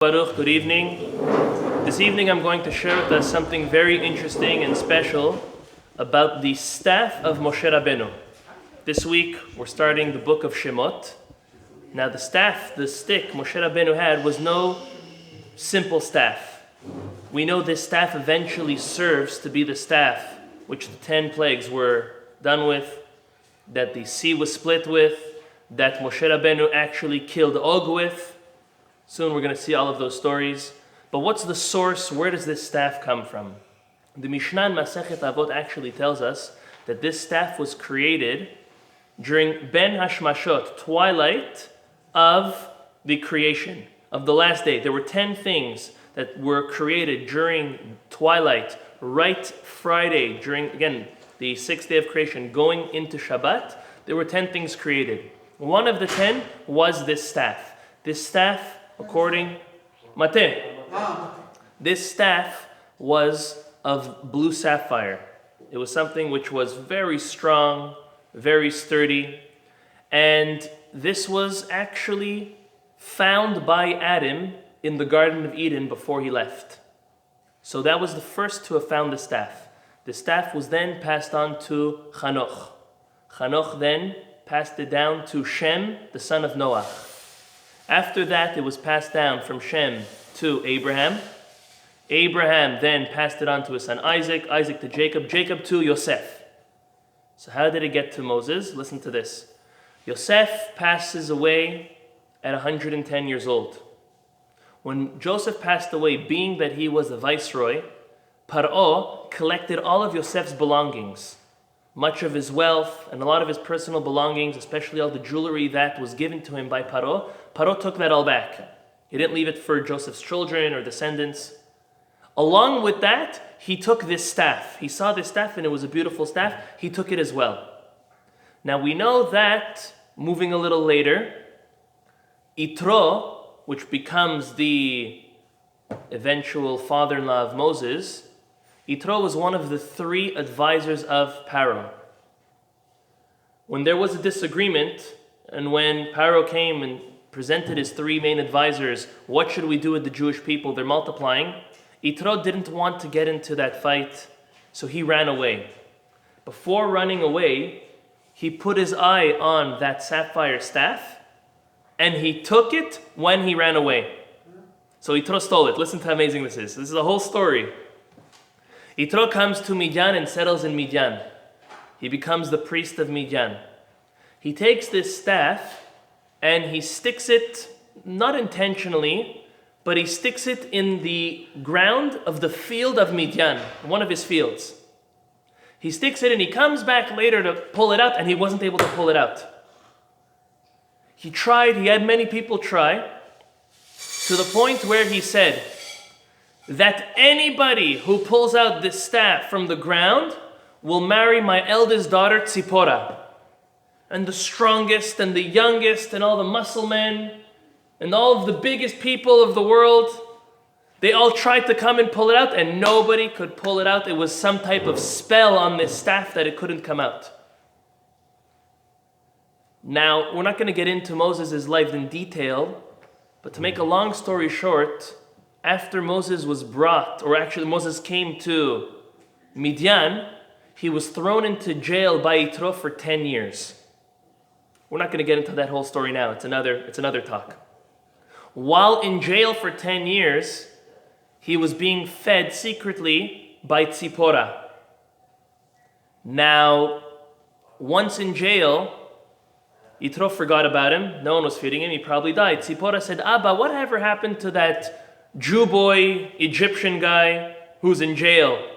Baruch, good evening. This evening I'm going to share with us something very interesting and special about the staff of Moshe Rabbeinu. This week we're starting the book of Shemot. Now the staff, the stick Moshe Rabbeinu had was no simple staff. We know this staff eventually serves to be the staff which the 10 plagues were done with, that the sea was split with, that Moshe Rabbeinu actually killed Og with. Soon we're going to see all of those stories. But what's the source? Where does this staff come from? The Mishnah in Masechet Avot actually tells us that this staff was created during Ben Hashmashot, twilight of the creation, of the last day. There were 10 things that were created during twilight, right Friday, during, again, the 6th day of creation, going into Shabbat. There were 10 things created. One of the 10 was this staff. This staff, according Mate, this staff was of blue sapphire. It was something which was very strong, very sturdy, and this was actually found by Adam in the Garden of Eden before he left. So that was the first to have found the staff. The staff was then passed on to Chanoch. Chanoch then passed it down to Shem, the son of Noah. After that, it was passed down from Shem to Abraham. Abraham then passed it on to his son Isaac, Isaac to Jacob, Jacob to Yosef. So how did it get to Moses? Listen to this. Yosef passes away at 110 years old. When Joseph passed away, being that he was the viceroy, Paro collected all of Yosef's belongings, much of his wealth and a lot of his personal belongings, especially all the jewelry that was given to him by Paro. Paro took that all back. He didn't leave it for Joseph's children or descendants. Along with that, he took this staff. He saw this staff and it was a beautiful staff. He took it as well. Now we know that, moving a little later, Yitro, which becomes the eventual father-in-law of Moses, Yitro was one of the 3 advisors of Paro. When there was a disagreement, and when Paro came and presented his 3 main advisors, what should we do with the Jewish people? They're multiplying. Yitro didn't want to get into that fight, so he ran away. Before running away, he put his eye on that sapphire staff, and he took it when he ran away. So Yitro stole it. Listen to how amazing this is. This is a whole story. Yitro comes to Midian and settles in Midian. He becomes the priest of Midian. He takes this staff and he sticks it, not intentionally, but he sticks it in the ground of the field of Midian, one of his fields. He sticks it and he comes back later to pull it out, and he wasn't able to pull it out. He tried, he had many people try, to the point where he said that anybody who pulls out this staff from the ground will marry my eldest daughter, Tzipora. And the strongest and the youngest and all the muscle men and all of the biggest people of the world, they all tried to come and pull it out, and nobody could pull it out. It was some type of spell on this staff that it couldn't come out. Now, we're not going to get into Moses' life in detail, but to make a long story short, after Moses was brought, or actually Moses came to Midian, he was thrown into jail by Yitro for 10 years. We're not going to get into that whole story now. It's another talk. While in jail for 10 years, he was being fed secretly by Tzipora. Now, once in jail, Yitro forgot about him. No one was feeding him. He probably died. Tzipora said, Abba, whatever happened to that Jew boy, Egyptian guy who's in jail?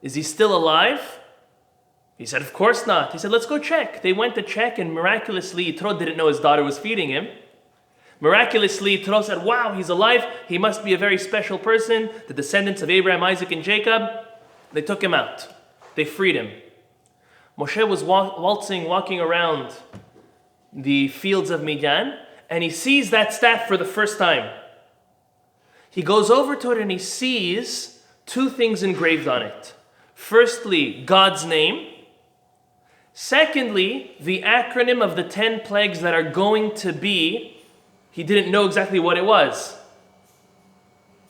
Is he still alive? He said, of course not. He said, let's go check. They went to check, and miraculously, Yitro didn't know his daughter was feeding him. Miraculously, Yitro said, wow, he's alive. He must be a very special person. The descendants of Abraham, Isaac, and Jacob. They took him out. They freed him. Moshe was walking around the fields of Midian, and he sees that staff for the first time. He goes over to it and he sees 2 things engraved on it. Firstly, God's name. Secondly, the acronym of the 10 plagues that are going to be, he didn't know exactly what it was.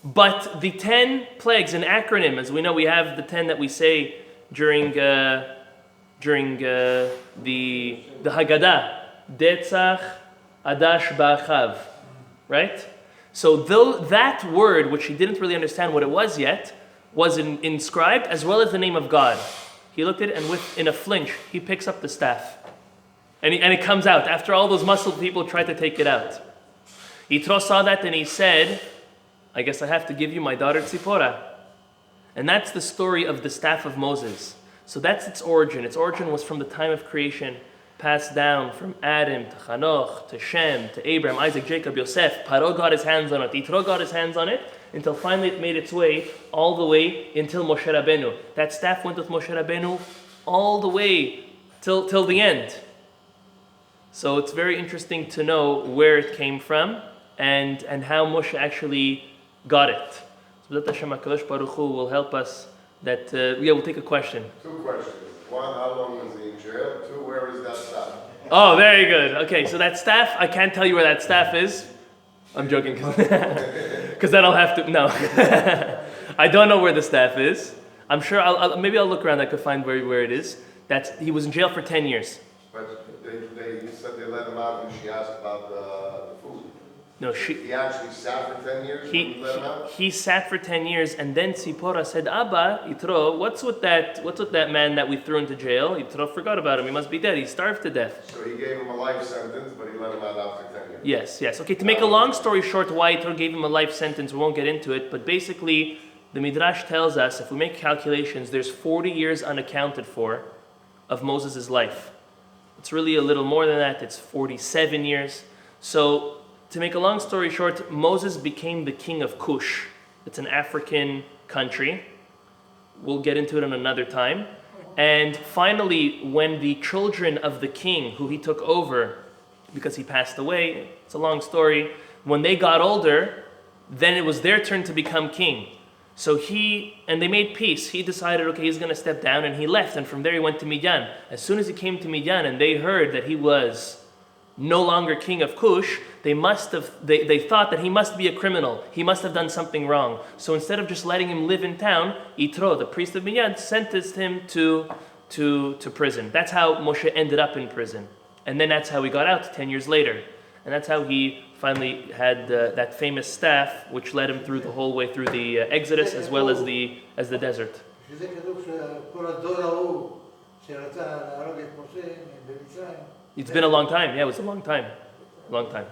But the 10 plagues, an acronym, as we know, we have the 10 that we say during the Haggadah, Detzach, Adash, Ba'achav, right? So though that word, which he didn't really understand what it was yet, was inscribed as well as the name of God. He looked at it and in a flinch, he picks up the staff. And it comes out after all those muscle people tried to take it out. Yitro saw that and he said, I guess I have to give you my daughter Tzipora. And that's the story of the staff of Moses. So that's its origin. Its origin was from the time of creation, passed down from Adam to Chanoch to Shem to Abraham, Isaac, Jacob, Yosef. Paro got his hands on it. Yitro got his hands on it until finally it made its way all the way until Moshe Rabbeinu. That staff went with Moshe Rabbeinu all the way till the end. So it's very interesting to know where it came from and how Moshe actually got it. So that Hashem HaKadosh Baruch Hu will help us. That we'll take a question. 2 questions. 1, how long was he in jail? 2, where is that staff? Oh, very good. Okay, so that staff, I can't tell you where that staff is. I'm joking, because then I'll have to. No, I don't know where the staff is. I'm sure. Maybe I'll look around. I could find where it is. He was in jail for 10 years. But they said they let him out when she asked about the food. No, he actually sat for 10 years. He sat for 10 years, and then Tzipora said, "Abba, Yitro, what's with that man that we threw into jail? Yitro forgot about him. He must be dead. He starved to death." So he gave him a life sentence, but he let him out after 10 years. Yes. Okay. To make a long story short, why Yitro gave him a life sentence, we won't get into it. But basically, the Midrash tells us if we make calculations, there's 40 years unaccounted for of Moses' life. It's really a little more than that. It's 47 years. So, to make a long story short, Moses became the king of Cush. It's an African country. We'll get into it on another time. And finally, when the children of the king, who he took over because he passed away, it's a long story, when they got older, then it was their turn to become king. So they made peace. He decided, okay, he's going to step down, and he left. And from there he went to Midian. As soon as he came to Midian and they heard that he was no longer king of Cush, they thought that he must be a criminal. He must have done something wrong. So instead of just letting him live in town, Yitro, the priest of Midian, sentenced him to prison. That's how Moshe ended up in prison. And then that's how he got out 10 years later. And that's how he finally had that famous staff, which led him through the whole way through the Exodus as well as the desert. It's been a long time. Yeah, it was a long time. Long time.